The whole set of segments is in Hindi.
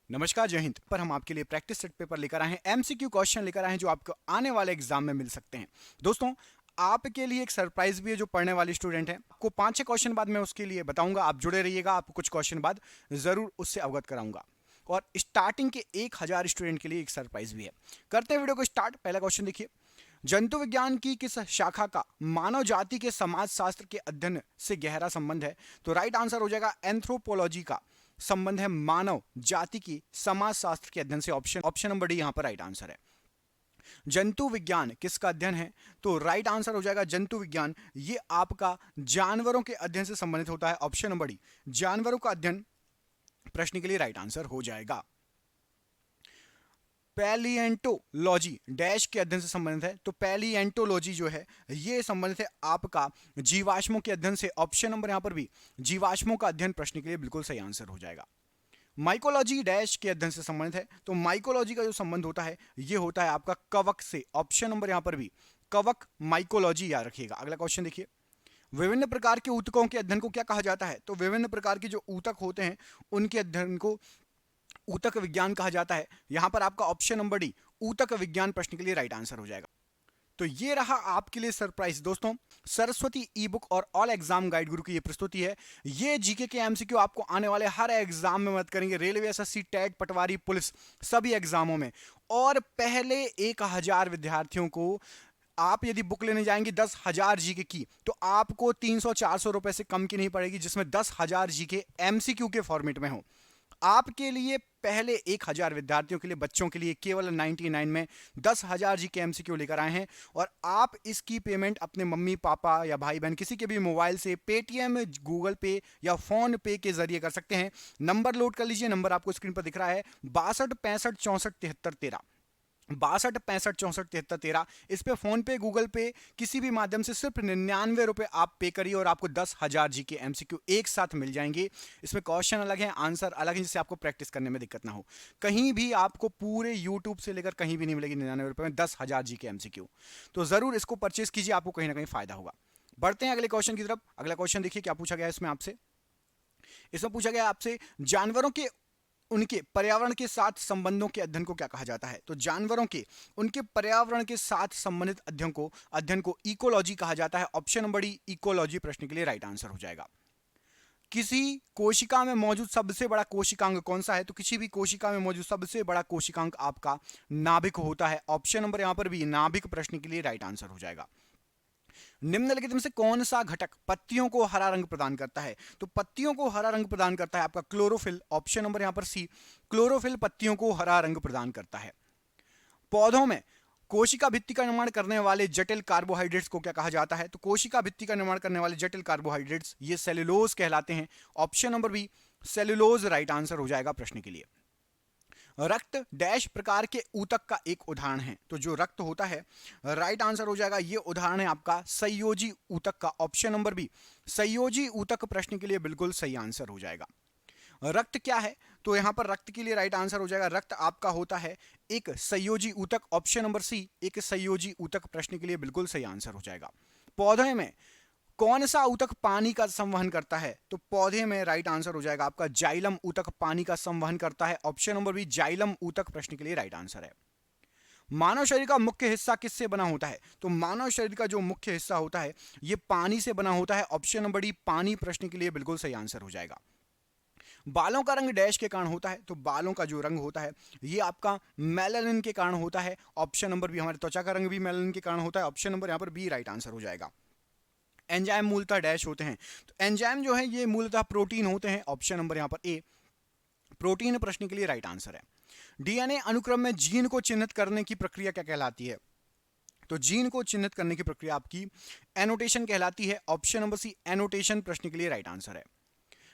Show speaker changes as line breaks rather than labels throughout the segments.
नमस्कार, जय हिंद। पर हम आपके लिए प्रैक्टिस सेट पेपर लेकर आए हैं, एमसीक्यू क्वेश्चन लेकर आए हैं जो आपको आने वाले एग्जाम में मिल सकते हैं। दोस्तों, आपके लिए एक सरप्राइज भी है जो पढ़ने वाले स्टूडेंट हैं। आपको 5-6 क्वेश्चन बाद मैं उसके लिए बताऊंगा, आप जुड़े रहिएगा, आपको कुछ क्वेश्चन बाद जरूर उससे अवगत कराऊंगा। और स्टार्टिंग के 1000 स्टूडेंट के लिए एक सरप्राइज भी है। करते हैं वीडियो को स्टार्ट। पहला क्वेश्चन देखिए, जंतु विज्ञान की किस शाखा का मानव जाति के समाज शास्त्र के अध्ययन से गहरा संबंध है? तो राइट आंसर हो जाएगा एंथ्रोपोलॉजी का संबंध है मानव जाति की समाज शास्त्र के अध्ययन से। ऑप्शन ऑप्शन नंबर डी यहां पर राइट आंसर है। जंतु विज्ञान किसका अध्ययन है? तो राइट आंसर हो जाएगा जंतु विज्ञान, ये आपका जानवरों के अध्ययन से संबंधित होता है। ऑप्शन नंबर डी जानवरों का अध्ययन प्रश्न के लिए राइट आंसर हो जाएगा। पैलिएंटोलॉजी डैश के अध्ययन से संबंधित है, तो पैलिएंटोलॉजी जो है ये संबंधित है आपका जीवाश्मों के अध्ययन से। ऑप्शन नंबर यहां पर भी जीवाश्मों का अध्ययन प्रश्न के लिए बिल्कुल सही आंसर हो जाएगा। माइकोलॉजी डैश के अध्ययन से संबंधित है, तो माइकोलॉजी का जो संबंध होता है ये होता है आपका कवक से। ऑप्शन नंबर यहां पर भी कवक माइकोलॉजी याद रखिएगा। अगला क्वेश्चन देखिए, विभिन्न प्रकार के ऊतकों के अध्ययन को क्या कहा जाता है? तो विभिन्न प्रकार के जो ऊतक होते हैं उनके अध्ययन को ऊतक विज्ञान कहा जाता है। यहां पर आपका ऑप्शन नंबर डी ऊतक विज्ञान प्रश्न के लिए राइट आंसर हो जाएगा। तो ये रहा आपके लिए सरप्राइज। दोस्तों, सरस्वती ई बुक और ऑल एग्जाम गाइड गुरु की ये प्रस्तुति है। ये जीके के एमसीक्यू आपको आने वाले हर एग्जाम में मदद करेंगे, रेलवे, एसएससी, टेट, पटवारी, पुलिस, सभी एग्जामों में। और पहले 1000 विद्यार्थियों को आप यदि बुक लेने जाएंगे 10,000 जीके की, तो आपको 300-400 रुपए से कम की नहीं पड़ेगी, जिसमें 10,000 जीके एमसीक्यू के फॉर्मेट में हो। आपके लिए पहले 1000 विद्यार्थियों के लिए, बच्चों के लिए केवल 99 में 10,000 जी के एमसीक्यू लेकर आए हैं। और आप इसकी पेमेंट अपने मम्मी पापा या भाई बहन किसी के भी मोबाइल से पेटीएम, गूगल पे या फोन पे के जरिए कर सकते हैं। नंबर नोट कर लीजिए, नंबर आपको स्क्रीन पर दिख रहा है 62 65 64 73 62 65 64 73। इस पे फोन पे, गूगल पे, किसी भी माध्यम से सिर्फ 99 रुपए आप पे करिए और आपको 10,000 जी के एमसीक्यू एक साथ मिल जाएंगे। इसमें क्वेश्चन अलग है, आंसर अलग है, जिससे आपको प्रैक्टिस करने में दिक्कत ना हो। कहीं भी आपको पूरे यूट्यूब से लेकर कहीं भी नहीं मिलेगी 99 रुपए में 10,000 जी के एमसीक्यू। तो जरूर इसको परचेस कीजिए, आपको कहीं ना कहीं फायदा होगा। बढ़ते हैं अगले क्वेश्चन की तरफ। अगला क्वेश्चन देखिए क्या पूछा गया है इसमें आपसे। इसमें पूछा गया आपसे जानवरों के उनके पर्यावरण के साथ संबंधों के अध्ययन को क्या कहा जाता है? तो जानवरों के उनके पर्यावरण के साथ संबंधित अध्ययन को इकोलॉजी कहा जाता है। ऑप्शन नंबर डी इकोलॉजी प्रश्न के लिए राइट आंसर हो जाएगा। किसी कोशिका में मौजूद सबसे बड़ा कोशिकांग कौन सा है? तो किसी भी कोशिका में मौजूद सबसे बड़ा कोशिकांग आपका नाभिक होता है। ऑप्शन नंबर यहां पर भी नाभिक प्रश्न के लिए राइट आंसर हो जाएगा। निम्नलिखित में से कौन सा घटक पत्तियों को हरा रंग प्रदान करता है? तो पत्तियों को हरा रंग प्रदान करता है आपका क्लोरोफिल। ऑप्शन नंबर यहां पर सी क्लोरोफिल पत्तियों को हरा रंग प्रदान करता है। पौधों में कोशिका भित्ति का निर्माण करने वाले जटिल कार्बोहाइड्रेट्स को क्या कहा जाता है? तो कोशिका भित्ति का निर्माण करने वाले जटिल कार्बोहाइड्रेट्स ये सेल्यूलोज कहलाते हैं। Option number B cellulose right answer हो जाएगा प्रश्न के लिए। रक्त डैश प्रकार के ऊतक का एक उदाहरण है। तो जो रक्त होता है राइट आंसर हो जाएगा, ये उदाहरण है आपका संयोजी ऊतक का। ऑप्शन नंबर बी संयोजी ऊतक प्रश्न के लिए बिल्कुल सही आंसर हो जाएगा। रक्त क्या है? तो यहां पर रक्त के लिए राइट आंसर हो जाएगा, रक्त आपका होता है एक संयोजी ऊतक। ऑप्शन नंबर सी एक संयोजी ऊतक प्रश्न के लिए बिल्कुल सही आंसर हो जाएगा। पौधे में कौन सा ऊतक पानी का संवहन करता है? तो पौधे में राइट आंसर हो जाएगा आपका जाइलम ऊतक पानी का संवहन करता है। ऑप्शन नंबर बी जाइलम ऊतक प्रश्न के लिए राइट आंसर है। मानव शरीर का मुख्य हिस्सा किससे बना होता है? तो मानव शरीर का जो मुख्य हिस्सा होता है यह पानी से बना होता है। ऑप्शन नंबर डी पानी प्रश्न के लिए बिल्कुल सही आंसर हो जाएगा। बालों का रंग डैश के कारण होता है? तो बालों का जो रंग होता है ये आपका मेलानिन के कारण होता है। ऑप्शन नंबर बी हमारे त्वचा का रंग भी मेलानिन के कारण होता है। ऑप्शन नंबर यहां पर बी राइट आंसर हो जाएगा। एंजाइम मूलतः डैश होते हैं? तो एंजाइम जो है ये मूलतः प्रोटीन होते हैं। ऑप्शन नंबर यहां पर ए प्रोटीन प्रश्न के लिए राइट आंसर है। डीएनए अनुक्रम में जीन को चिन्हित करने की प्रक्रिया क्या कहलाती है? तो जीन को चिन्हित करने की प्रक्रिया आपकी एनोटेशन कहलाती है। ऑप्शन नंबर सी एनोटेशन प्रश्न के लिए राइट आंसर है।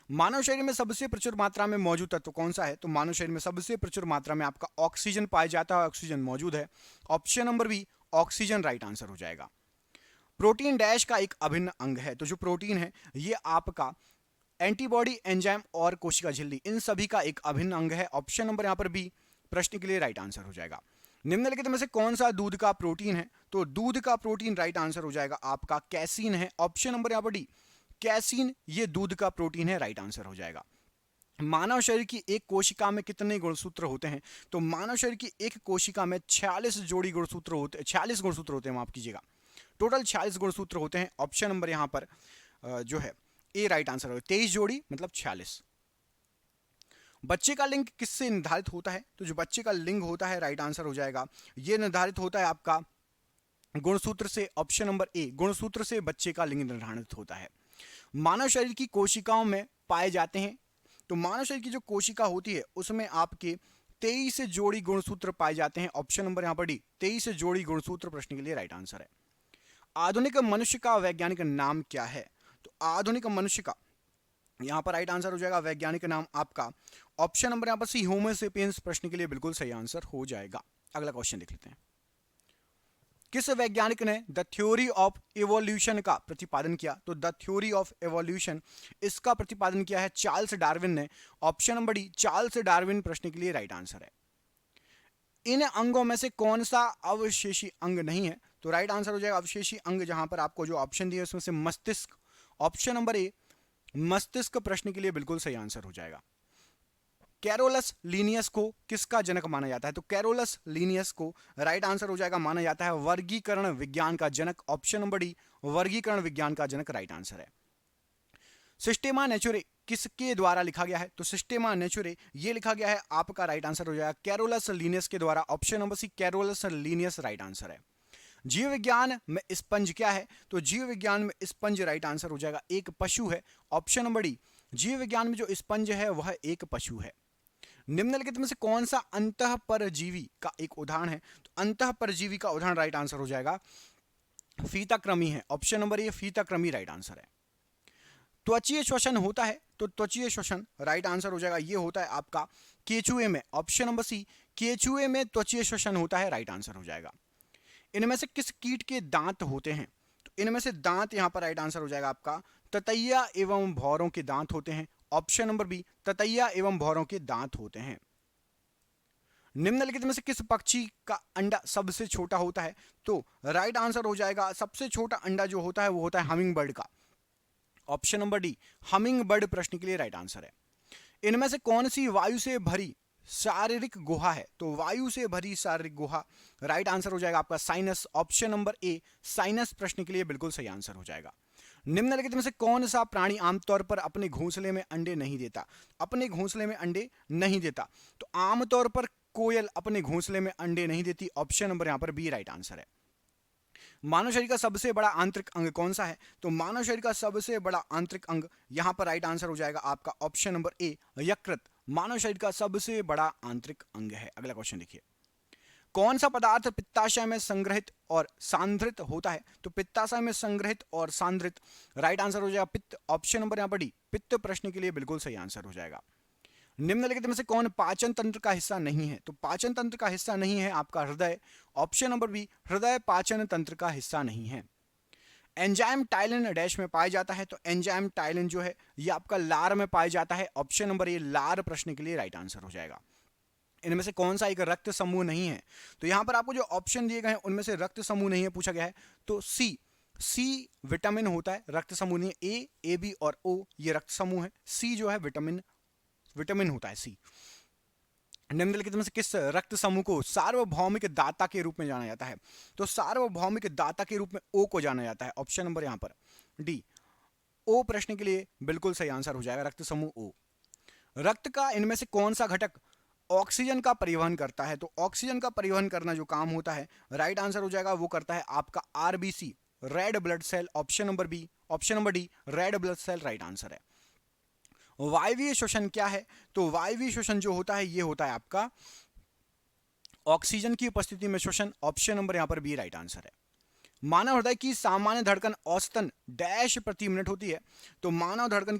मानव शरीर में सबसे प्रचुर मात्रा में मौजूद तत्व कौन सा है? तो मानव शरीर में सबसे प्रचुर मात्रा में आपका ऑक्सीजन पाया जाता है, ऑक्सीजन मौजूद है। Option number B oxygen right answer हो जाएगा। प्रोटीन डैश का एक अभिन्न अंग है? तो जो प्रोटीन है ये आपका एंटीबॉडी, एंजाइम और कोशिका झिल्ली इन सभी का एक अभिन्न अंग है। ऑप्शन नंबर यहां पर बी प्रश्न के लिए राइट आंसर हो जाएगा। निम्नलिखित में से कौन सा दूध का प्रोटीन है? तो दूध का प्रोटीन राइट आंसर हो जाएगा आपका कैसीन है। ऑप्शन नंबर यहां पर डी कैसीन ये दूध का प्रोटीन है, राइट आंसर हो जाएगा। मानव शरीर की एक कोशिका में कितने गुणसूत्र होते हैं? तो मानव शरीर की एक कोशिका में 46 जोड़ी गुणसूत्र होते हैं, 46 गुणसूत्र होते हैं, माफ कीजिएगा, टोटल 46 गुणसूत्र होते हैं। ऑप्शन नंबर यहाँ पर जो है ए राइट आंसर होगा। 23 जोड़ी मतलब 46। बच्चे का लिंग किससे निर्धारित होता है? तो जो बच्चे का लिंग होता है, राइट आंसर हो जाएगा, ये निर्धारित होता है आपका गुणसूत्र से। ऑप्शन नंबर ए, गुणसूत्र से बच्चे का लिंग निर्धारित होता है। मानव शरीर की कोशिकाओं में पाए जाते हैं, तो मानव शरीर की जो कोशिका होती है उसमें आपके 23 जोड़ी गुणसूत्र पाए जाते हैं। ऑप्शन नंबर यहाँ पर डी, 23 जोड़ी गुणसूत्र प्रश्न के लिए राइट आंसर है। आधुनिक मनुष्य का वैज्ञानिक नाम क्या है? तो आधुनिक मनुष्य का यहाँ पर राइट आंसर हो जाएगा वैज्ञानिक नाम आपका ऑप्शन नंबर यहाँ पर सी, होमो सेपियंस प्रश्न के लिए बिल्कुल सही आंसर हो जाएगा। अगला क्वेश्चन देख लेते हैं। किस वैज्ञानिक ने द थ्योरी ऑफ इवोल्यूशन का प्रतिपादन किया? तो द थ्योरी ऑफ इवोल्यूशन, इसका प्रतिपादन किया है चार्ल्स डार्विन ने। Option number D, Charles Darwin प्रश्न के लिए राइट आंसर है। इन अंगों में से कौन सा अवशेषी अंग नहीं है? तो राइट आंसर हो जाएगा अवशेषी अंग, जहां पर आपको जो ऑप्शन दिए उसमें से मस्तिष्क, ऑप्शन नंबर ए मस्तिष्क प्रश्न के लिए बिल्कुल सही आंसर हो जाएगा। कैरोलस लीनियस को किसका जनक माना जाता है? तो कैरोलस लीनियस को राइट आंसर हो जाएगा, माना जाता है वर्गीकरण विज्ञान का जनक। ऑप्शन नंबर डी, वर्गीकरण विज्ञान का जनक राइट आंसर है। सिस्टेमा नेचुरे किसके द्वारा लिखा गया है? तो सिस्टेमा नेचुरे ये लिखा गया है आपका, राइट आंसर हो जाएगा कैरोलस लीनियस के द्वारा। Option number C, Carolus Linnaeus right answer है। जीव विज्ञान में स्पंज क्या है? तो जीव विज्ञान में स्पंज राइट आंसर हो जाएगा एक पशु है। ऑप्शन नंबर डी, जीव विज्ञान में जो स्पंज है वह एक पशु है। निम्नलिखित में से कौन सा अंतःपरजीवी का एक उदाहरण है? तो अंतःपरजीवी का उदाहरण राइट आंसर हो जाएगा फीताकृमि है। ऑप्शन नंबर ए, फीताकृमि राइट आंसर है। त्वचीय श्वसन होता है? तो त्वचीय श्वसन राइट आंसर हो जाएगा, ये होता है आपका केचुए में। ऑप्शन नंबर सी, केचुए में त्वचीय श्वसन होता है, राइट आंसर हो जाएगा। इनमें से किस कीट के दांत होते हैं? तो इनमें से दांत यहां पर राइट आंसर हो जाएगा आपका ततैया एवं भौरों के दांत होते हैं। ऑप्शन नंबर बी, ततैया एवं भौरों के दांत होते हैं। निम्नलिखित में से किस पक्षी का अंडा सबसे छोटा होता है? तो राइट आंसर हो जाएगा सबसे छोटा अंडा जो होता है वो होता है हमिंग बर्ड का। Option number D, humming bird प्रश्न के लिए राइट आंसर है। इनमें से कौन सी वायु से भरी शारीरिक गुहा है? तो वायु से भरी शारीरिक गुहा राइट आंसर हो जाएगा आपका साइनस। ऑप्शन नंबर ए, साइनस प्रश्न के लिए बिल्कुल सही आंसर हो जाएगा। निम्नलिखित में से कौन सा प्राणी आमतौर पर अपने घोंसले में अंडे नहीं देता? अपने घोंसले में अंडे नहीं देता, तो आमतौर पर कोयल अपने घोंसले में अंडे नहीं देती। ऑप्शन नंबर यहां पर बी राइट आंसर है। मानव शरीर का सबसे बड़ा आंतरिक अंग कौन सा है? तो मानव शरीर का सबसे बड़ा आंतरिक अंग यहां पर राइट आंसर हो जाएगा आपका ऑप्शन नंबर ए, यकृत मानव शरीर का सबसे बड़ा आंतरिक अंग है। अगला क्वेश्चन देखिए। कौन सा पदार्थ पित्ताशय में संग्रहित और सांद्रित होता है? तो पित्ताशय में संग्रहित और सांद्रित राइट आंसर हो जाएगा पित्त। ऑप्शन नंबर यहां पर डी, पित्त प्रश्न के लिए बिल्कुल सही आंसर हो जाएगा। निम्नलिखित में से कौन पाचन तंत्र का हिस्सा नहीं है? तो पाचन तंत्र का हिस्सा नहीं है आपका हृदय। ऑप्शन नंबर बी, हृदय पाचन तंत्र का हिस्सा नहीं है। एंजाइम टाइलिन डैश में पाया जाता है? तो एंजाइम टाइलिन जो है ये आपका लार में पाया जाता है। ऑप्शन नंबर ए, लार प्रश्न के लिए राइट आंसर हो जाएगा। इनमें से कौन सा एक रक्त समूह नहीं है? तो यहां पर आपको जो ऑप्शन दिए गए हैं उनमें से रक्त समूह नहीं है पूछा गया है, तो सी विटामिन होता है, रक्त समूह नहीं है। ए बी और ओ ये रक्त समूह है, सी जो है विटामिन होता है सी। निम्नलिखित में से किस रक्त समूह को सार्वभौमिक दाता के रूप में जाना जाता है? तो सार्वभौमिक दाता के रूप में ओ को जाना जाता है। ऑप्शन नंबर यहां पर डी, ओ प्रश्न के लिए बिल्कुल सही आंसर हो जाएगा, रक्त समूह ओ। रक्त का इनमें से कौन सा घटक ऑक्सीजन का परिवहन करता है? तो ऑक्सीजन का परिवहन करना जो काम होता है राइट आंसर हो जाएगा वो करता है आपका RBC, red blood cell. Option number D, red blood cell right answer है। वायवीय श्वसन क्या है? तो वायवीय श्वसन जो होता है ये होता है आपका ऑक्सीजन की उपस्थिति में श्वसन। ऑप्शन नंबर यहां पर बी राइट आंसर है। मानव हृदय की सामान्य धड़कन औसतन डैश प्रति मिनट होती है? तो मानव हृदय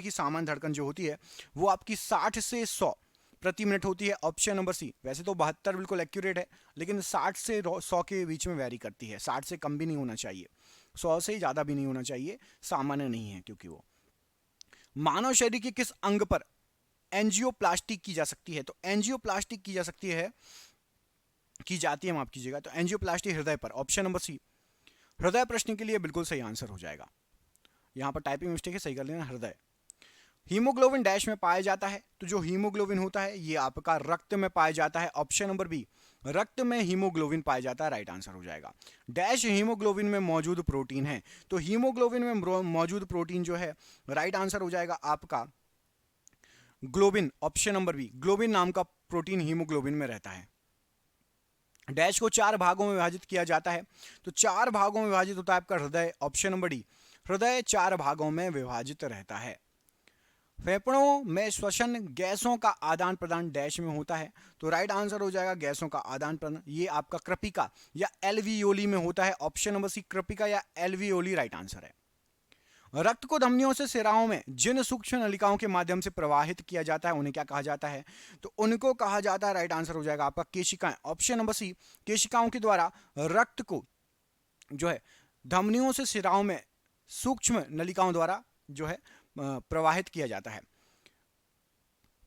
की सामान्य धड़कन जो होती है वो आपकी 60 से 100 प्रति मिनट होती है। Option number C. वैसे तो 72 बिल्कुल एक्यूरेट है, लेकिन 60 से 100 के बीच में वेरी करती है। 60 से कम भी नहीं होना चाहिए, 100 से ज़्यादा भी नहीं होना चाहिए, सामान्य नहीं है क्योंकि वो। मानव शरीर के किस अंग पर एंजियोप्लास्टी की जा सकती है? तो एंजियोप्लास्टी की जाती है, माफ कीजिएगा, तो एंजियोप्लास्टी हृदय पर। ऑप्शन नंबर सी, हृदय प्रश्न के लिए बिल्कुल सही आंसर हो जाएगा। यहां पर टाइपिंग मिस्टेक है, सही कर लेना, हृदय। हीमोग्लोबिन डैश में पाया जाता है, तो जो हीमोग्लोबिन होता है ये आपका रक्त में पाया जाता है। ऑप्शन नंबर बी, रक्त में हीमोग्लोबिन पाया जाता है, राइट आंसर हो जाएगा। डैश हीमोग्लोबिन में मौजूद प्रोटीन है, तो हीमोग्लोबिन में मौजूद प्रोटीन जो है राइट आंसर हो जाएगा आपका globin. Option number B, globin नाम का प्रोटीन हीमोग्लोबिन में रहता है। डैश को 4 भागों में विभाजित किया जाता है, तो 4 भागों में विभाजित होता है आपका हृदय। ऑप्शन नंबर डी, हृदय 4 भागों में विभाजित रहता है। फेफड़ों में श्वसन गैसों का आदान प्रदान डैश में होता है, तो राइट आंसर हो जाएगा गैसों का आदान प्रदान, ये आपका कृपिका या एल्वियोली में होता है। ऑप्शन नंबर सी, कृपिका या एल्वियोली राइट आंसर है। रक्त को धमनियों से सिराओं में जिन सूक्ष्म नलिकाओं के माध्यम से प्रवाहित किया जाता है उन्हें क्या कहा जाता है, तो उनको कहा जाता है, राइट आंसर हो जाएगा आपका केशिकाएं। ऑप्शन नंबर सी, केशिकाओं के द्वारा रक्त को जो है धमनियों से सिराओं में सूक्ष्म नलिकाओं द्वारा जो है प्रवाहित किया जाता है।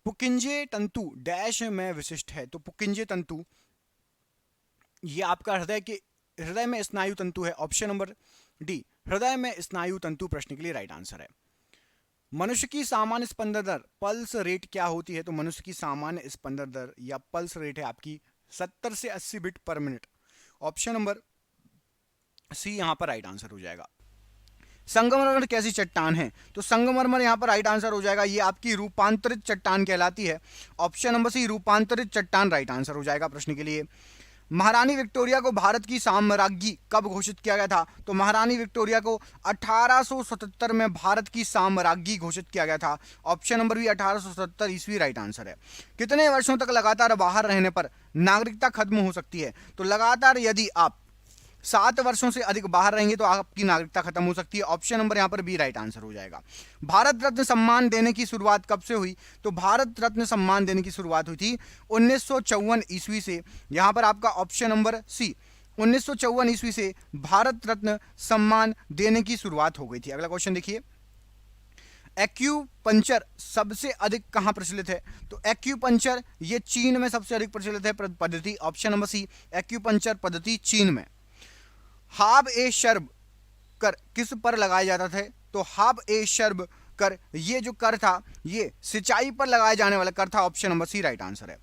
पुकिंजे तंतु डैश में विशिष्ट है, तो पुकिंजे तंतु ये आपका हृदय में स्नायु तंतु है। ऑप्शन नंबर डी, हृदय में स्नायु तंतु प्रश्न के लिए राइट आंसर है। मनुष्य की सामान्य स्पंदन दर पल्स रेट क्या होती है, तो मनुष्य की सामान्य स्पंदन दर या पल्स रेट है आपकी 70 से 80 बीट पर मिनट। ऑप्शन नंबर सी यहां पर राइट आंसर हो जाएगा। संगमरमर कैसी चट्टान है, तो संगमरमर यहां पर राइट आंसर हो जाएगा, ये आपकी रूपांतरित चट्टान कहलाती है। ऑप्शन नंबर सी, रूपांतरित चट्टान राइट आंसर हो जाएगा प्रश्न के लिए। महारानी विक्टोरिया को भारत की साम्राज्ञी कब घोषित किया गया था, तो महारानी विक्टोरिया को 1877 में भारत की साम्राज्ञी घोषित किया गया था। ऑप्शन नंबर बी, 1877 ईस्वी राइट आंसर है। कितने वर्षों तक लगातार बाहर रहने पर नागरिकता खत्म हो सकती है, तो लगातार यदि आप 7 वर्षों से अधिक बाहर रहेंगे तो आपकी नागरिकता खत्म हो सकती है। ऑप्शन नंबर यहां पर बी राइट आंसर हो जाएगा। भारत रत्न सम्मान देने की शुरुआत कब से हुई, तो भारत रत्न सम्मान देने की शुरुआत हुई थी 1954 ईस्वी से। यहां पर आपका ऑप्शन नंबर सी, 1954 ईस्वी से भारत रत्न सम्मान देने की शुरुआत हो गई थी। अगला क्वेश्चन देखिए, एक्यूपंचर सबसे अधिक कहां प्रचलित है, तो एक्यूपंचर ये चीन में सबसे अधिक प्रचलित है पद्धति। ऑप्शन नंबर सी, एक्यूपंचर पद्धति चीन में। हाब ए शर्ब कर किस पर लगाए जाता था, तो हाब ए शर्ब कर ये जो कर था ये सिंचाई पर लगाए जाने वाला कर था। Option number C right answer है।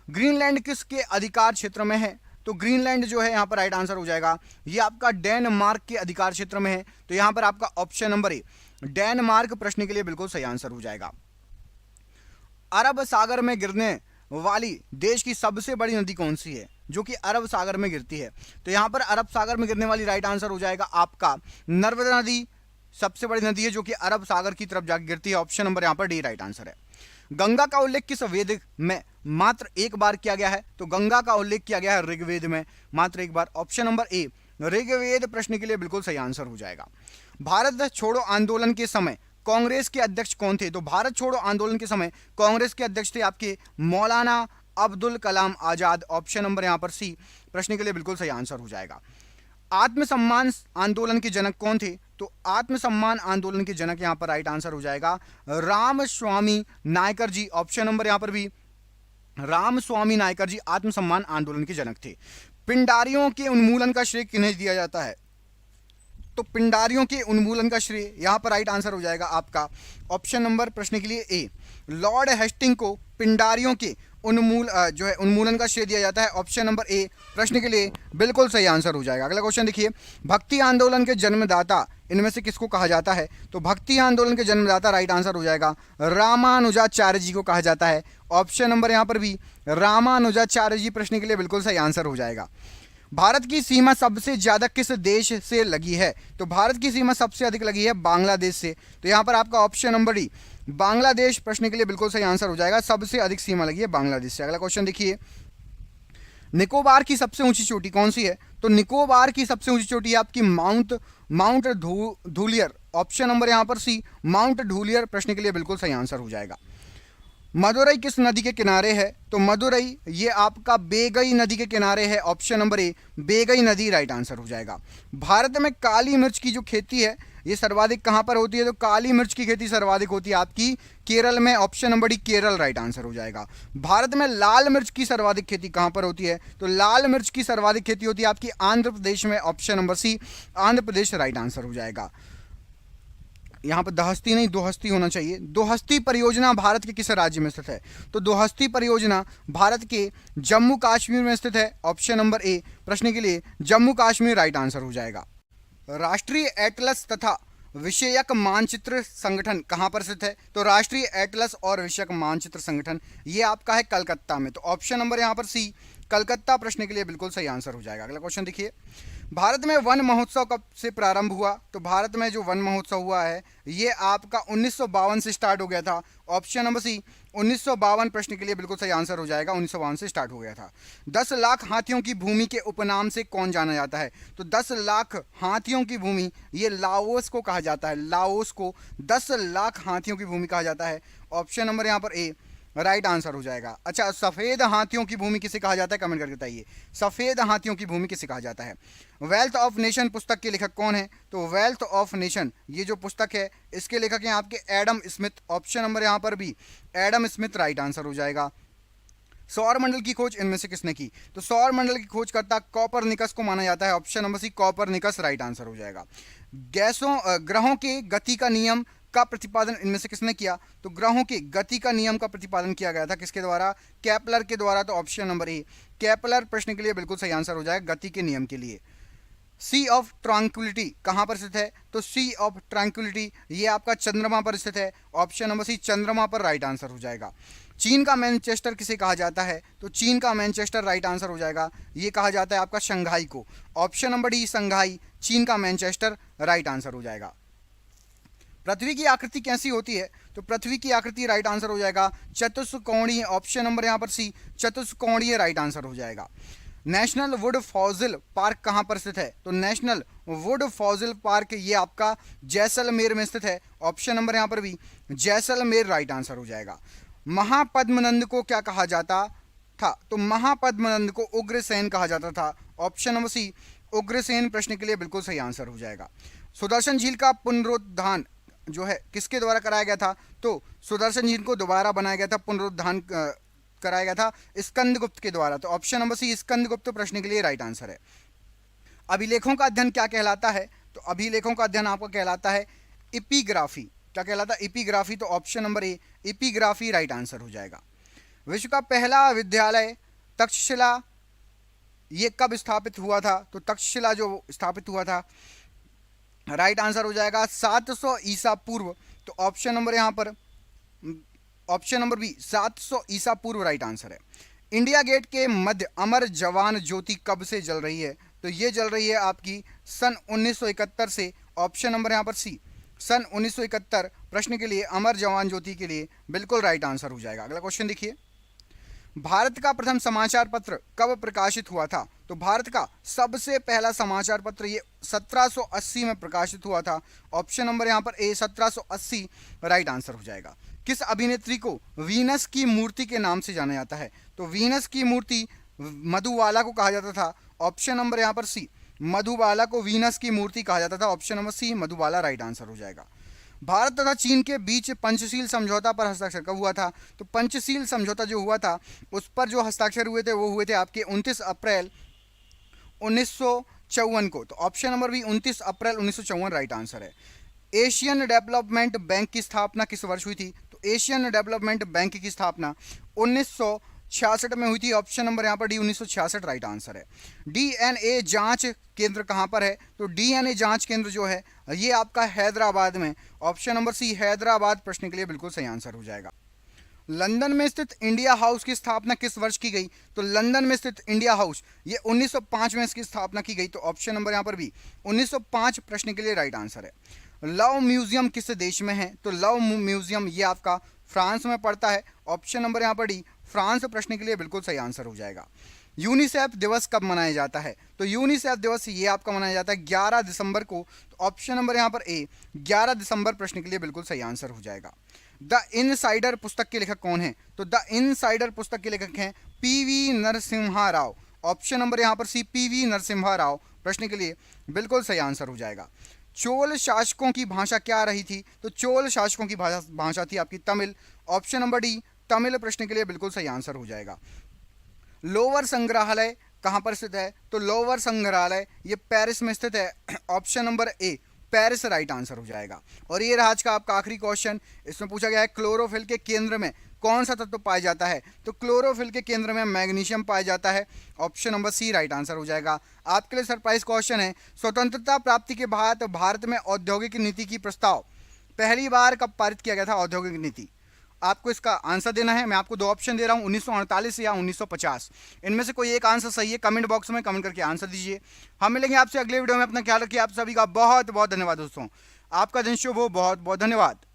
ग्रीनलैंड किसके अधिकार क्षेत्र में है, तो ग्रीनलैंड जो है यहां पर राइट आंसर हो जाएगा, ये आपका डेनमार्क के अधिकार क्षेत्र में है। तो यहां पर आपका ऑप्शन नंबर ए, डेनमार्क प्रश्न के लिए बिल्कुल सही आंसर हो जाएगा। अरब सागर में गिरने वाली देश की सबसे बड़ी नदी कौन सी है, जो कि अरब सागर में गिरती है, तो यहां पर अरब सागर में गिरने वाली राइट आंसर हो जाएगा आपका नर्मदा नदी सबसे बड़ी नदी है जो कि अरब सागर की तरफ जाकर गिरती है। ऑप्शन नंबर यहां पर डी राइट आंसर है। गंगा का उल्लेख किस वेद में मात्र एक बार किया गया है, तो गंगा का उल्लेख किया गया है ऋग्वेद में मात्र एक बार। ऑप्शन नंबर ए, ऋग्वेद प्रश्न के लिए बिल्कुल सही आंसर हो जाएगा। भारत छोड़ो आंदोलन के समय कांग्रेस के अध्यक्ष कौन थे, तो भारत छोड़ो आंदोलन के समय कांग्रेस के अध्यक्ष थे आपके मौलाना अब्दुल कलाम आजाद। ऑप्शन नंबर यहां पर सी प्रश्न के लिए बिल्कुल सही आंसर हो जाएगा। आत्मसम्मान आंदोलन के जनक कौन थे, तो आत्मसम्मान आंदोलन के जनक यहां पर राइट आंसर हो जाएगा रामस्वामी नायकर जी। ऑप्शन नंबर यहां पर भी रामस्वामी नायकर जी आत्मसम्मान आंदोलन के जनक थे। पिंडारियों के उन्मूलन का श्रेय किन्हें दिया जाता है, तो पिंडारियों के उन्मूलन का श्रेय यहां पर राइट आंसर हो जाएगा आपका ऑप्शन नंबर प्रश्न के लिए ए, लॉर्ड हेस्टिंग को पिंडारियों के उन्मूलन का श्रेय दिया जाता है। ऑप्शन नंबर ए प्रश्न के लिए बिल्कुल सही आंसर हो जाएगा। अगला क्वेश्चन देखिए, भक्ति आंदोलन के जन्मदाता इनमें से किसको कहा जाता है, तो भक्ति आंदोलन के जन्मदाता राइट आंसर हो जाएगा रामानुजाचार्य जी को कहा जाता है। ऑप्शन नंबर यहां पर भी रामानुजाचार्य जी प्रश्न के लिए बिल्कुल सही आंसर हो जाएगा। भारत की सीमा सबसे ज्यादा किस देश से लगी है, तो भारत की सीमा सबसे अधिक लगी है बांग्लादेश से। तो यहां पर आपका ऑप्शन नंबर डी बांग्लादेश प्रश्न के लिए बिल्कुल सही आंसर हो जाएगा, सबसे अधिक सीमा लगी है बांग्लादेश से। अगला क्वेश्चन देखिए, निकोबार की सबसे ऊंची चोटी कौन सी है, तो निकोबार की सबसे ऊंची चोटी है आपकी माउंट धूलियर। ऑप्शन नंबर यहां पर सी माउंट धूलियर प्रश्न के लिए बिल्कुल सही आंसर हो जाएगा। मदुरई किस नदी के किनारे है, तो मदुरई ये आपका बेगई नदी के किनारे है। ऑप्शन नंबर ए बेगई नदी राइट आंसर हो जाएगा। भारत में काली मिर्च की जो खेती है ये सर्वाधिक कहां पर होती है, तो काली मिर्च की खेती सर्वाधिक होती है आपकी केरल में। Option number D Kerala right answer हो जाएगा। भारत में लाल मिर्च की सर्वाधिक खेती कहां पर होती है, तो लाल मिर्च की सर्वाधिक खेती होती है आपकी आंध्र प्रदेश में। ऑप्शन नंबर सी आंध्र प्रदेश राइट आंसर हो जाएगा। यहाँ पर दहस्ती नहीं दोहस्ती होना चाहिए। दोहस्ती परियोजना भारत के किस राज्य में स्थित है? तो दोहस्ती परियोजना भारत के जम्मू कश्मीर में स्थित है। ऑप्शन नंबर ए प्रश्न के लिए जम्मू कश्मीर राइट आंसर हो जाएगा। राष्ट्रीय एटलस तथा विषयक मानचित्र संगठन कहाँ पर स्थित है? तो राष्ट्रीय एटलस और विषयक मानचित्र संगठन ये आपका है कलकत्ता में। तो ऑप्शन नंबर यहाँ पर सी कलकत्ता प्रश्न के लिए बिल्कुल सही आंसर हो जाएगा। अगला क्वेश्चन देखिए, भारत में वन महोत्सव कब से प्रारंभ हुआ? तो भारत में जो वन महोत्सव हुआ है ये आपका 1952 से स्टार्ट हो गया था। ऑप्शन नंबर सी 1952 प्रश्न के लिए बिल्कुल सही आंसर हो जाएगा। 1952 से स्टार्ट हो गया था। 10 लाख हाथियों की भूमि के उपनाम से कौन जाना जाता है? तो 10 लाख हाथियों की भूमि ये लाओस को कहा जाता है। लाओस को 10 लाख हाथियों की भूमि कहा जाता है। ऑप्शन नंबर यहाँ पर ए राइट आंसर हो जाएगा। अच्छा, सफ़ेद हाथियों की भूमि किसे कहा जाता है? कमेंट करके बताइए, सफ़ेद हाथियों की भूमि किसे कहा जाता है? वेल्थ ऑफ नेशन पुस्तक के लेखक कौन है? तो वेल्थ ऑफ नेशन ये जो पुस्तक है इसके लेखक हैं आपके एडम स्मिथ। ऑप्शन नंबर यहाँ पर भी एडम स्मिथ राइट आंसर हो जाएगा। सौर मंडल की खोज इनमें से किसने की? तो सौर मंडल की खोजकर्ता कॉपरनिकस को माना जाता है। Option number C Copernicus right answer हो जाएगा। ग्रहों के गति का नियम का प्रतिपादन इनमें से किसने किया? तो ग्रहों के गति का नियम का प्रतिपादन किया गया था किसके द्वारा? केपलर के द्वारा। तो ऑप्शन नंबर ए केपलर प्रश्न के लिए बिल्कुल सही आंसर हो जाएगा गति के नियम के लिए। सी ऑफ ट्रैंक्विलिटी कहाँ पर स्थित है? तो सी ऑफ ट्रैंक्विलिटी ये आपका चंद्रमा पर स्थित है। ऑप्शन नंबर सी चंद्रमा पर राइट आंसर हो जाएगा। चीन का मैनचेस्टर किसे कहा जाता है? तो चीन का मैनचेस्टर राइट आंसर हो जाएगा। ये कहा जाता है आपका शंघाई को। ऑप्शन नंबर डी शंघाई चीन का मैनचेस्टर राइट आंसर हो जाएगा। पृथ्वी की आकृति कैसी होती है? तो पृथ्वी की आकृति राइट आंसर हो जाएगा चतुष्कोणीय। ऑप्शन नंबर यहाँ पर सी चतुष्कोणीय राइट आंसर हो जाएगा। नेशनल वुड फॉसिल पार्क कहाँ पर स्थित है? तो नेशनल वुड फॉसिल पार्क ये आपका जैसलमेर में स्थित है। ऑप्शन नंबर यहाँ पर भी जैसलमेर राइट आंसर हो जाएगा। महापद्मनंद को क्या कहा जाता था? तो महापद्मनंद को उग्रसेन कहा जाता था। ऑप्शन नंबर सी उग्रसेन प्रश्न के लिए बिल्कुल सही आंसर हो जाएगा। सुदर्शन झील का पुनरुद्धान जो है किसके द्वारा कराया गया था? तो सुदर्शन झील को दोबारा बनाया गया था, पुनरुद्धान कराया गया था स्कंदगुप्त के द्वारा। तो ऑप्शन नंबर सी स्कंदगुप्त प्रश्न के लिए राइट आंसर है। अभिलेखों का अध्ययन क्या कहलाता है? तो अभिलेखों का अध्ययन आपका कहलाता है एपिग्राफी। क्या कहलाता है? एपिग्राफी। तो ऑप्शन नंबर ए एपिग्राफी राइट आंसर हो जाएगा। विश्व का पहला विद्यालय तक्षशिला ये कब स्थापित हुआ था? तो तक्षशिला जो स्थापित हुआ था राइट आंसर हो जाएगा 700 ईसा पूर्व। तो ऑप्शन नंबर यहाँ पर ऑप्शन नंबर बी 700 ईसा पूर्व राइट आंसर है। इंडिया गेट के मध्य अमर जवान ज्योति कब से जल रही है? तो ये जल रही है आपकी सन 1971 से। ऑप्शन नंबर यहाँ पर सी सन 1971 प्रश्न के लिए अमर जवान ज्योति के लिए बिल्कुल राइट आंसर हो जाएगा। अगला क्वेश्चन देखिए, भारत का प्रथम समाचार पत्र कब प्रकाशित हुआ था? तो भारत का सबसे पहला समाचार पत्र ये 1780 में प्रकाशित हुआ था। ऑप्शन नंबर यहाँ पर ए 1780 राइट आंसर हो जाएगा। किस अभिनेत्री को वीनस की मूर्ति के नाम से जाना जाता है? तो वीनस की मूर्ति मधुबाला को कहा जाता था। ऑप्शन नंबर यहाँ पर सी मधुबाला को वीनस की मूर्ति कहा जाता था। Option number C Madhubala right answer हो जाएगा। भारत तथा चीन के बीच पंचशील समझौता पर हस्ताक्षर कब हुआ था? तो पंचशील समझौता जो हुआ था उस पर जो हस्ताक्षर हुए थे वो हुए थे आपके 29 अप्रैल 1954 को। तो ऑप्शन नंबर भी 29 अप्रैल 1954 राइट आंसर है। एशियन डेवलपमेंट बैंक की स्थापना किस वर्ष हुई थी? तो एशियन डेवलपमेंट बैंक की स्थापना 1966 में हुई थी। ऑप्शन नंबर यहाँ पर डी 1966 राइट आंसर है। डीएनए जांच केंद्र कहाँ पर है? तो डीएनए जांच केंद्र जो है ये आपका हैदराबाद में। ऑप्शन नंबर सी हैदराबाद प्रश्न के लिए बिल्कुल सही आंसर हो जाएगा। लंदन में स्थित इंडिया हाउस की स्थापना किस वर्ष की गई? तो लंदन में स्थित इंडिया हाउस ये 1905 में इसकी स्थापना की गई। तो ऑप्शन नंबर यहाँ पर भी 1905 प्रश्न के लिए राइट आंसर है। लव म्यूजियम किस देश में है? तो लव म्यूजियम ये आपका फ्रांस में पड़ता है। ऑप्शन नंबर यहाँ पर डी फ्रांस प्रश्न के लिए बिल्कुल सही आंसर हो जाएगा। यूनिसेफ दिवस कब मनाया जाता है? तो यूनिसेफ दिवस ये आपका मनाया जाता है 11 दिसंबर को। तो ऑप्शन नंबर यहाँ पर ए 11 दिसंबर प्रश्न के लिए बिल्कुल सही आंसर हो जाएगा। द इनसाइडर पुस्तक के लेखक कौन है? तो द इनसाइडर पुस्तक के लेखक हैं PV Narasimha Rao. Option number यहाँ पर सी पीवी नरसिम्हा राव प्रश्न के लिए बिल्कुल सही आंसर हो जाएगा। चोल शासकों की भाषा क्या रही थी? तो चोल शासकों की भाषा थी आपकी Tamil. Option number D Tamil प्रश्न के लिए बिल्कुल सही आंसर हो जाएगा। लोअर संग्रहालय कहाँ पर स्थित है? तो लोअर संग्रहालय ये पेरिस में स्थित है। ऑप्शन नंबर ए पेरिस राइट आंसर हो जाएगा। और ये रहा आज का आपका आखिरी क्वेश्चन। इसमें पूछा गया है क्लोरोफिल के केंद्र में कौन सा तत्व पाया जाता है? तो क्लोरोफिल के केंद्र में मैग्नीशियम पाया जाता है। Option number C right answer हो जाएगा। आपके लिए सरप्राइज क्वेश्चन है, स्वतंत्रता प्राप्ति के बाद भारत में औद्योगिक नीति की प्रस्ताव पहली बार कब पारित किया गया था? औद्योगिक नीति आपको इसका आंसर देना है। मैं आपको दो ऑप्शन दे रहा हूँ, 1948 या 1950। इनमें से कोई एक आंसर सही है, कमेंट बॉक्स में कमेंट करके आंसर दीजिए। हम मिलेंगे आपसे अगले वीडियो में। अपना ख्याल रखिए। आप सभी का बहुत बहुत धन्यवाद दोस्तों। आपका दिन शुभ हो। बहुत बहुत धन्यवाद।